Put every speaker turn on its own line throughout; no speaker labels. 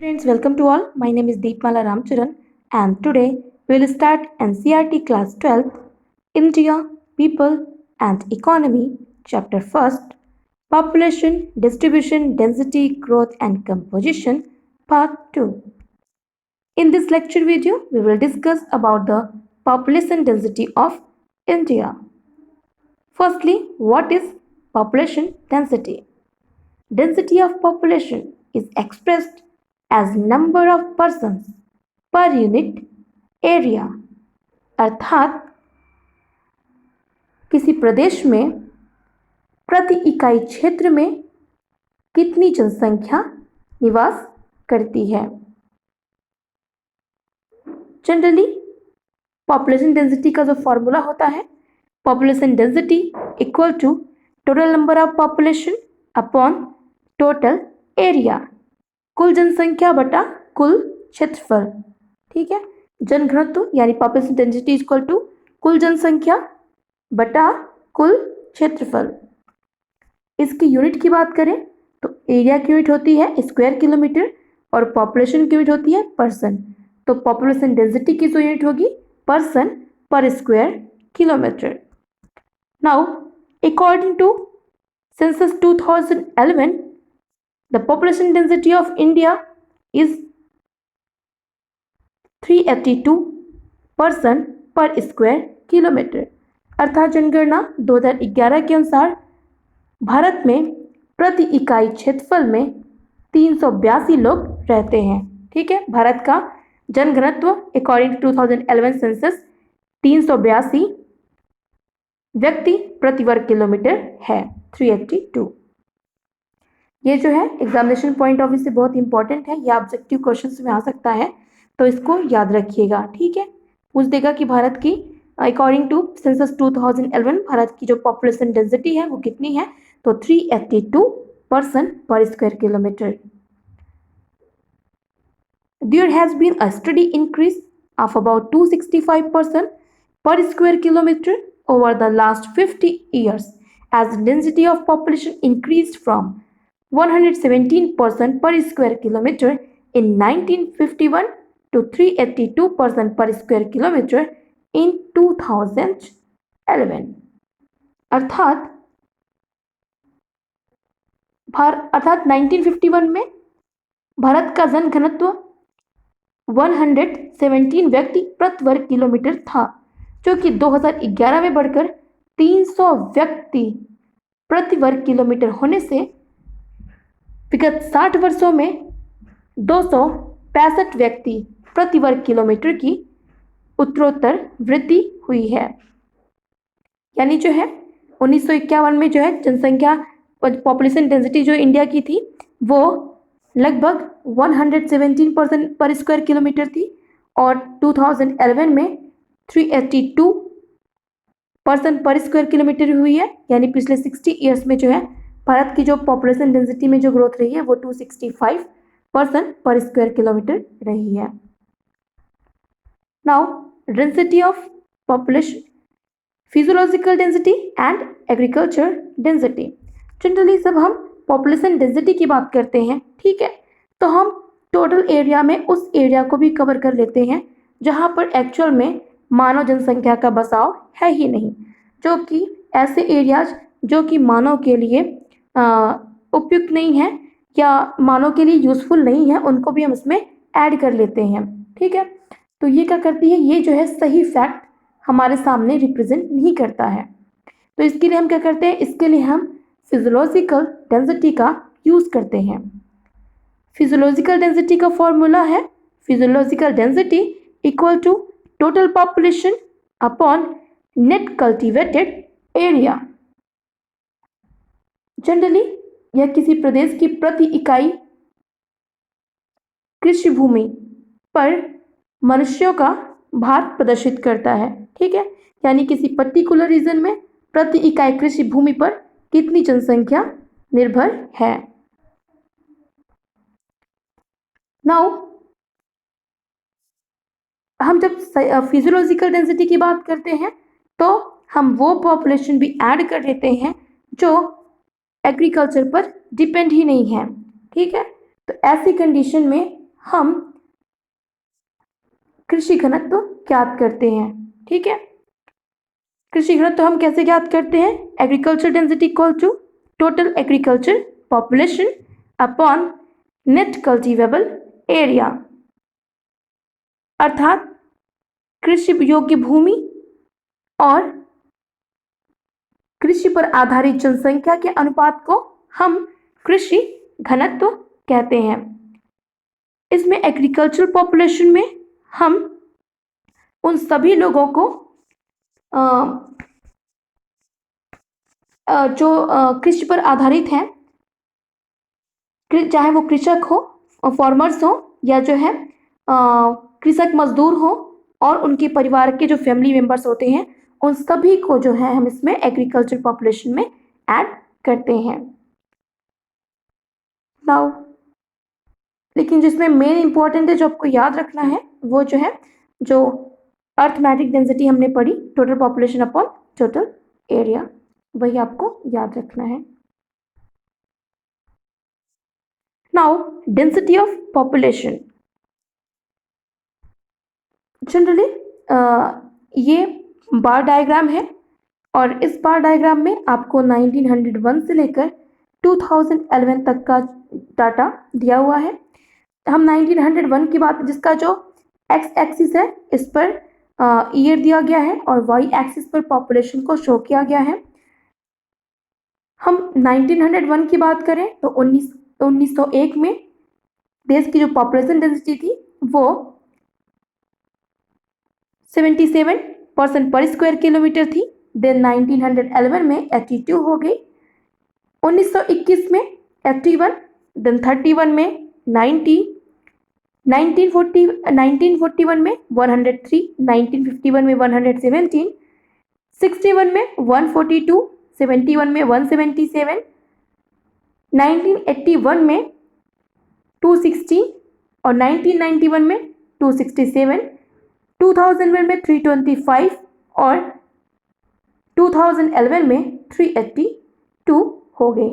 Friends, welcome to all. My name is Deepmala Ramcharan, and today we will start NCERT Class 12, India, People and Economy, Chapter 1st, Population, Distribution, Density, Growth and Composition, Part 2. In this lecture video, we will discuss about the population density of India. Firstly, what is population density? Density of population is expressed as number of persons per unit area, अर्थात किसी प्रदेश में प्रति इकाई क्षेत्र में कितनी जनसंख्या निवास करती है। जनरली पॉपुलेशन डेंसिटी का जो फॉर्मूला होता है, population density equal to total number of population upon total area, कुल जनसंख्या बटा कुल क्षेत्रफल। ठीक है, जनघनत्व यानी पॉपुलेशन डेंसिटी इक्वल टू कुल जनसंख्या बटा कुल क्षेत्रफल। इसकी यूनिट की बात करें तो एरिया की यूनिट होती है स्क्वायर किलोमीटर और पॉपुलेशन की यूनिट होती है पर्सन। तो पॉपुलेशन डेंसिटी की जो यूनिट होगी person per square kilometre. Now according to census 2011, the population density of India is 382 person per square kilometre, अर्थात जनगणना 2011 के अनुसार भारत में प्रति इकाई क्षेत्रफल में 382 लोग रहते हैं। ठीक है, भारत का जनघनत्व अकॉर्डिंग टू 2011 सेंसस 382 व्यक्ति प्रति वर्ग किलोमीटर है, 382। ये जो है एग्जामिनेशन पॉइंट ऑफ व्यू से बहुत इंपॉर्टेंट है, या ऑब्जेक्टिव क्वेश्चंस में आ सकता है, तो इसको याद रखिएगा। ठीक है, पूछ देगा कि भारत की अकॉर्डिंग टू सेंसस 2011 भारत की जो पॉपुलेशन डेंसिटी है वो कितनी है, तो 382 person per square kilometre. There has been a steady increase of about 265 person per square kilometer over the last 50 years as density of population increased from 117 person per square kilometer in 1951 to 382 person per square kilometer in 2011। अर्थात 1951 में भारत का जनघनत्व 117 व्यक्ति प्रति वर्ग kilometre था, जो कि 2011 में बढ़कर 300 व्यक्ति प्रति वर्ग किलोमीटर होने से विगत 60 वर्षों में 265 व्यक्ति प्रति वर्ग किलोमीटर की उत्तरोत्तर वृद्धि हुई है। यानी जो है 1951 में जो है जनसंख्या पॉपुलेशन डेंसिटी जो इंडिया की थी वो लगभग 117 पर्सन पर स्क्वायर किलोमीटर थी, और 2011 में 382 पर्सन पर स्क्वायर किलोमीटर हुई है। यानी पिछले 60 ईयर्स में जो है भारत की जो पॉपुलेशन डेंसिटी में जो ग्रोथ रही है वो 265 पर्सन पर स्क्वायर किलोमीटर रही है। Now density of population, physiological density and agriculture density. Generally जब हम पॉपुलेशन डेंसिटी की बात करते हैं, ठीक है, तो हम टोटल एरिया में उस एरिया को भी कवर कर लेते हैं जहां पर एक्चुअल में मानव जनसंख्या का बसाव है ही नहीं, जो कि ऐसे एरियाज जो कि मानव के लिए उपयुक्त नहीं है या मानव के लिए यूजफुल नहीं है, उनको भी हम इसमें ऐड कर लेते हैं। ठीक है, तो ये क्या करती है, ये जो है सही फैक्ट हमारे सामने रिप्रेजेंट नहीं करता है। तो इसके लिए हम क्या करते हैं, इसके लिए हम फिजियोलॉजिकल डेंसिटी का यूज करते हैं। फिजियोलॉजिकल डेंसिटी का फॉर्मूला है physiological density equal to total population upon net cultivated area. Generally यह किसी प्रदेश की प्रति इकाई कृषि भूमि पर मनुष्यों का भार प्रदर्शित करता है। ठीक है, यानी किसी पर्टिकुलर रीजन में प्रति इकाई कृषि भूमि पर कितनी जनसंख्या निर्भर है। नाउ हम जब फिजियोलॉजिकल डेंसिटी की बात करते हैं तो हम वो पॉपुलेशन भी ऐड कर लेते हैं जो एग्रीकल्चर पर डिपेंड ही नहीं है। ठीक है, तो ऐसी कंडीशन में हम कृषि घनत्व ज्ञात करते हैं। ठीक है, कृषि घनत्व हम कैसे ज्ञात करते हैं? Agriculture density equal to total agriculture population upon net cultivable area, अर्थात कृषि योग्य भूमि और कृषि पर आधारित जनसंख्या के अनुपात को हम कृषि घनत्व कहते हैं। इसमें एग्रीकल्चर पॉपुलेशन में हम उन सभी लोगों को जो कृषि पर आधारित हैं, चाहे वो कृषक हो, फार्मर्स हो, या जो है कृषक मजदूर हो और उनके परिवार के जो फैमिली मेंबर्स होते हैं, उन सभी को जो है हम इसमें एग्रीकल्चर पॉपुलेशन में ऐड करते हैं। नाउ लेकिन जिसमें मेन इंपॉर्टेंट है, जो आपको याद रखना है, वो जो है जो अर्थमेटिक डेंसिटी हमने पढ़ी, total population upon total area, वही आपको याद रखना है। Now density of population, generally ये बार डायग्राम है और इस बार डायग्राम में आपको 1901 से लेकर 2011 तक का डाटा दिया हुआ है। हम 1901 की बात, जिसका जो एक्स एक्सिस है इस पर ईयर दिया गया है और वाई एक्सिस पर पॉपुलेशन को शो किया गया है। हम 1901 की बात करें तो 1901 में देश की जो पॉपुलेशन डेंसिटी थी वो 77% पर स्क्वायर किलोमीटर थी। देन 1911 में 82 हो गई, 1921 में 81, देन 31 में 90, 1941 में 103, 1951 में 117, 61 में 142, 71 में 177, 1981 में 260 और 1991 में 267, 2001 में 325 और 2011 में 382 हो गए।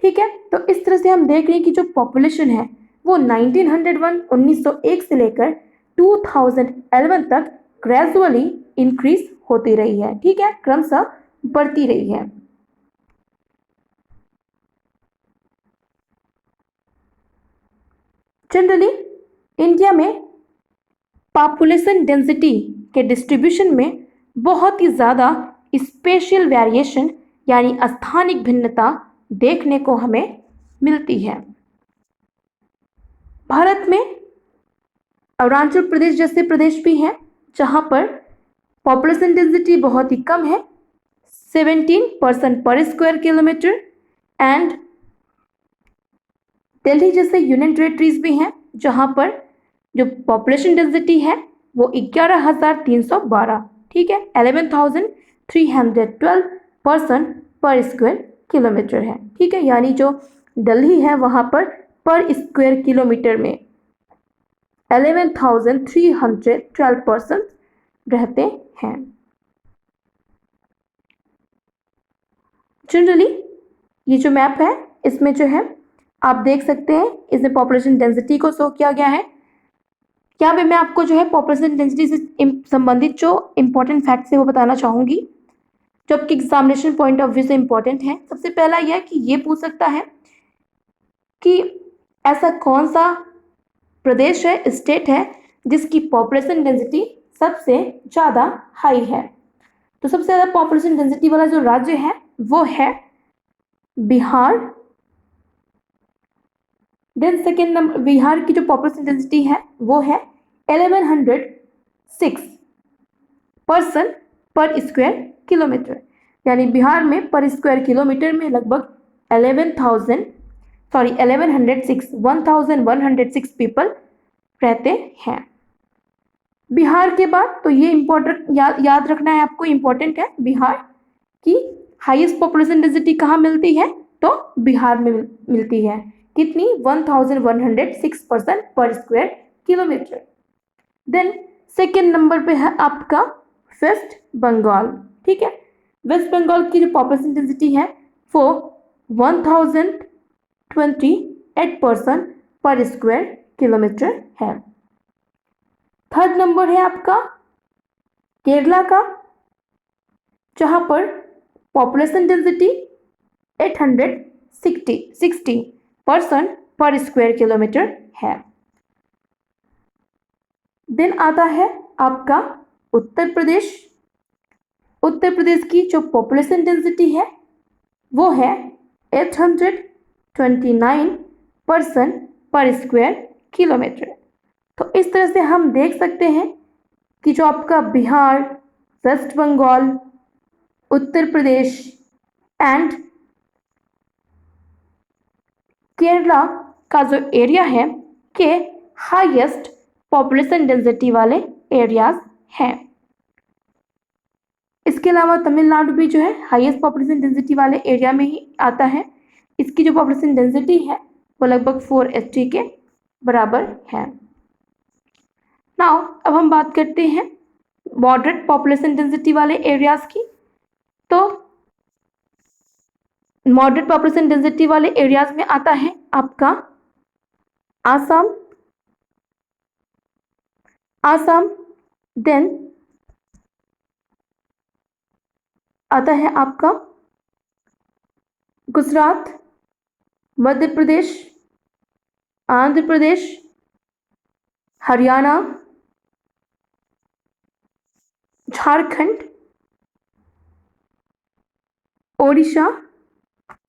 ठीक है, तो इस तरह से हम देख रहे हैं कि जो पॉपुलेशन है वो 1901 से लेकर 2011 तक ग्रेजुअली इंक्रीज होती रही है। ठीक है, क्रमशः बढ़ती रही है। जनरली इंडिया में पॉपुलेशन डेंसिटी के डिस्ट्रीब्यूशन में बहुत ही ज़्यादा स्पेशियल वेरिएशन यानी स्थानिक भिन्नता देखने को हमें मिलती है। भारत में अरुणाचल प्रदेश जैसे प्रदेश भी हैं जहां पर पॉपुलेशन डेंसिटी बहुत ही कम है, 17% पर स्क्वायर किलोमीटर, एंड दिल्ली जैसे यूनियन टेरिटरीज भी हैं जहां पर जो पॉपुलेशन डेंसिटी है वो 11,312, ठीक है, 11,312 पर्सन पर स्क्वायर किलोमीटर है। ठीक है, यानी जो दिल्ली है वहां पर स्क्वायर किलोमीटर में 11,312 पर्सन रहते हैं। जनरली ये जो मैप है इसमें जो है आप देख सकते हैं, इसमें पॉपुलेशन डेंसिटी को शो किया गया है। यहाँ पे मैं आपको जो है पॉपुलेशन डेंसिटी से संबंधित जो इम्पोर्टेंट फैक्ट्स है वो बताना चाहूँगी, जो आपके एग्जामिनेशन पॉइंट ऑफ व्यू से इम्पोर्टेंट है। सबसे पहला यह कि ये पूछ सकता है कि ऐसा कौन सा प्रदेश है, स्टेट है, जिसकी पॉपुलेशन डेंसिटी सबसे ज़्यादा हाई है। तो सबसे ज़्यादा पॉपुलेशन डेंसिटी वाला जो राज्य है वो है Bihar. Then second number, Bihar की जो पॉपुलेशन डेंसिटी है वो है 1106 पर्सन पर स्क्वायर किलोमीटर, यानी बिहार में पर स्क्वायर किलोमीटर में लगभग 1106 पीपल रहते हैं। बिहार के बाद तो ये इम्पोर्टेंट याद रखना है आपको, इम्पोर्टेंट है, बिहार की हाईएस्ट पॉपुलेशन डेंसिटी कहाँ मिलती है? तो बिहार में मिलती है। कितनी? 1106 person per square kilometre. Then second number पे है आपका वेस्ट बंगाल। ठीक है, वेस्ट बंगाल की जो पॉपुलेशन डेंसिटी है वो 1028 पर्सन पर स्क्वायर किलोमीटर है। थर्ड नंबर है आपका केरला का, जहां पर population density 860 person per square kilometre है। देन आता है आपका उत्तर प्रदेश। उत्तर प्रदेश की जो पॉपुलेशन डेंसिटी है वो है 829 पर्सन पर स्क्वायर किलोमीटर। तो इस तरह से हम देख सकते हैं कि जो आपका बिहार, वेस्ट बंगाल, उत्तर प्रदेश एंड केरला का जो एरिया है के हाईएस्ट पॉपुलेशन डेंसिटी वाले एरियाज हैं। इसके अलावा तमिलनाडु भी जो है हाईएस्ट पॉपुलेशन डेंसिटी वाले एरिया में ही आता है। इसकी जो पॉपुलेशन डेंसिटी है वो लगभग 480 के बराबर है। नाउ अब हम बात करते हैं मॉडरेट पॉपुलेशन डेंसिटी वाले एरियाज की। तो मॉडरेट पॉपुलेशन डेंसिटी वाले एरियाज में आता है आपका आसाम, देन आता है आपका गुजरात, मध्य प्रदेश, आंध्र प्रदेश, हरियाणा, झारखंड, ओडिशा,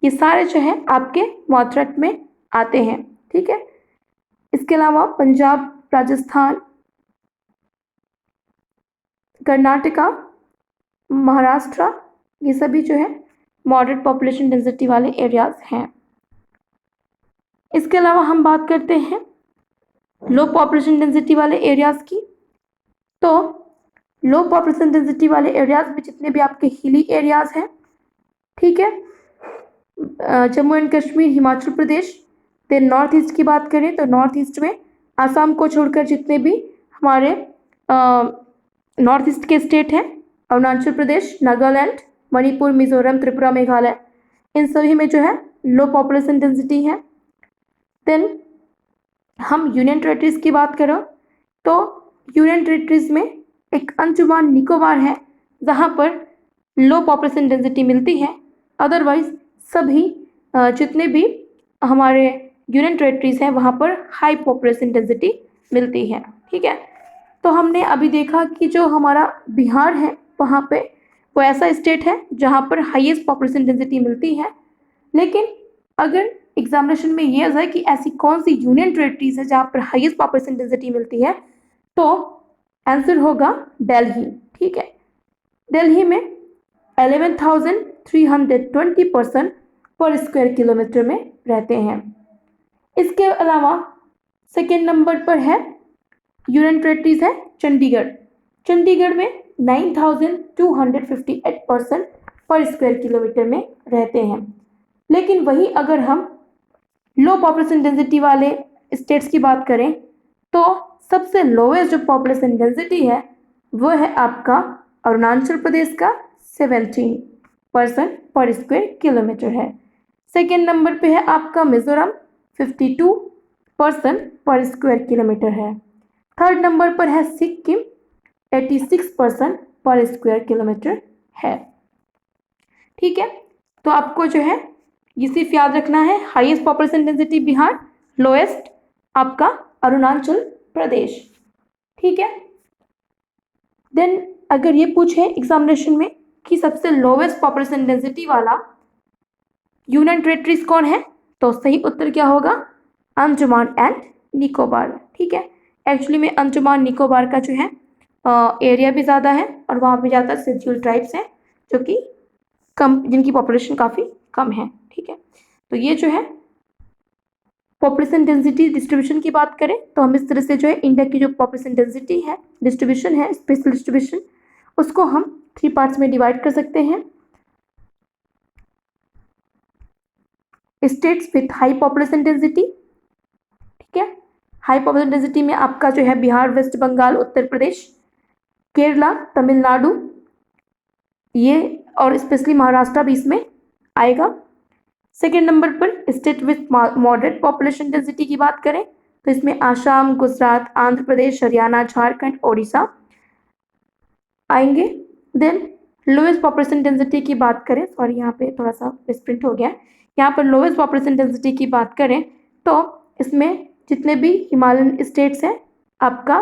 ये सारे जो है आपके मॉडरेट में आते हैं। ठीक है, इसके अलावा पंजाब, राजस्थान, कर्नाटका, महाराष्ट्र, ये सभी जो है मॉडरेट पॉपुलेशन डेंसिटी वाले एरियाज हैं। इसके अलावा हम बात करते हैं लो पॉपुलेशन डेंसिटी वाले एरियाज की। तो लो पॉपुलेशन डेंसिटी वाले एरियाज में जितने भी आपके हिली एरियाज हैं, ठीक है, जम्मू एंड कश्मीर, हिमाचल प्रदेश, फिर नॉर्थ ईस्ट की बात करें तो नॉर्थ ईस्ट में आसाम को छोड़कर जितने भी हमारे नॉर्थ ईस्ट के स्टेट हैं, अरुणाचल प्रदेश, नागालैंड, मणिपुर, मिजोरम, त्रिपुरा, मेघालय, इन सभी में जो है लो पॉपुलेशन डेंसिटी है। देन हम यूनियन टेरिटरीज की बात करें तो यूनियन टेरिटरीज में एक अंडमान निकोबार है जहाँ पर लो पॉपुलेशन डेंसिटी मिलती है। अदरवाइज सभी जितने भी हमारे यूनियन टेरिटरीज हैं वहाँ पर हाई पॉपुलेशन डेंसिटी मिलती है। ठीक है, तो हमने अभी देखा कि जो हमारा बिहार है वहाँ पे वो ऐसा स्टेट है जहाँ पर हाईएस्ट पॉपुलेशन डेंसिटी मिलती है। लेकिन अगर एग्जामिनेशन में ये आ जाए कि ऐसी कौन सी यूनियन टेरिटरीज है जहाँ पर हाईएस्ट पॉपुलेशन डेंसिटी मिलती है, तो आंसर होगा दिल्ली। ठीक है, दिल्ली में 11,320 पर्सन पर स्क्वायर किलोमीटर में रहते हैं। इसके अलावा सेकेंड नंबर पर है यूनियन टेरिटरीज है चंडीगढ़। चंडीगढ़ में 9,258 पर्सन पर स्क्वायर किलोमीटर में रहते हैं। लेकिन वही अगर हम लो पॉपुलेशन डेंसिटी वाले स्टेट्स की बात करें तो सबसे लोएस्ट जो पॉपुलेशन डेंसिटी है वो है आपका अरुणाचल प्रदेश का 17 पर्सन पर स्क्वायर किलोमीटर है। सेकेंड नंबर पे है आपका Mizoram, 52 person per square kilometre है। थर्ड नंबर पर है Sikkim, 86 person per square kilometre है। ठीक है, तो आपको जो है ये सिर्फ याद रखना है, highest population density Bihar, lowest आपका अरुणाचल प्रदेश। ठीक है, देन अगर ये पूछे एग्जामिनेशन में कि सबसे लोवेस्ट पॉपुलेशन डेंसिटी वाला यूनियन टेरिटरीज कौन है, तो सही उत्तर क्या होगा, अंडमान एंड निकोबार। ठीक है, एक्चुअली में अंडमान निकोबार का जो है एरिया भी ज़्यादा है और वहाँ पे ज़्यादातर शेड्यूल ट्राइब्स हैं जो कि कम, जिनकी पॉपुलेशन काफ़ी कम है। ठीक है, तो ये जो है पॉपुलेशन डेंसिटी डिस्ट्रीब्यूशन की बात करें तो हम इस तरह से जो है इंडिया की जो पॉपुलेशन डेंसिटी है, डिस्ट्रीब्यूशन है, स्पेशल डिस्ट्रीब्यूशन, उसको हम 3 पार्ट्स में डिवाइड कर सकते हैं। States with high population density, ठीक है, हाई पॉपुलेशन डेंसिटी में आपका जो है बिहार, वेस्ट बंगाल, उत्तर प्रदेश, केरला, तमिलनाडु, ये और स्पेशली महाराष्ट्र भी इसमें आएगा। सेकेंड नंबर पर state with moderate population density की बात करें तो इसमें आसाम, गुजरात, आंध्र प्रदेश, हरियाणा, झारखंड, ओडिशा आएंगे। देन लोएस्ट पॉपुलेशन डेंसिटी की बात करें, सॉरी यहाँ पे थोड़ा सा मिसप्रिंट हो गया, यहाँ पर लोएस्ट पॉपुलेशन डेंसिटी की बात करें तो इसमें जितने भी हिमालयन स्टेट्स हैं आपका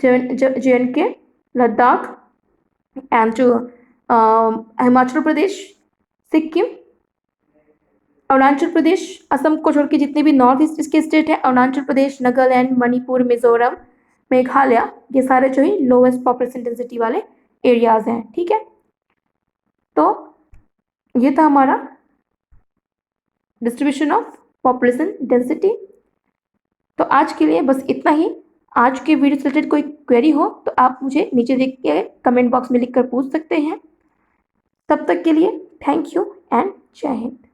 JNK, लद्दाख एंड हिमाचल प्रदेश, सिक्किम, अरुणाचल प्रदेश, असम को छोड़ के जितने भी नॉर्थ ईस्ट के स्टेट है, अरुणाचल प्रदेश, नागालैंड, मणिपुर, मिजोरम, मेघालय, ये सारे जो है लोवेस्ट पॉपुलेशन डेंसिटी वाले एरियाज हैं। ठीक है, तो ये था हमारा डिस्ट्रीब्यूशन ऑफ पॉपुलेशन डेंसिटी। तो आज के लिए बस इतना ही। आज के वीडियो से रिलेटेड कोई क्वेरी हो तो आप मुझे नीचे देख के कमेंट बॉक्स में लिखकर पूछ सकते हैं। तब तक के लिए थैंक यू एंड जय हिंद।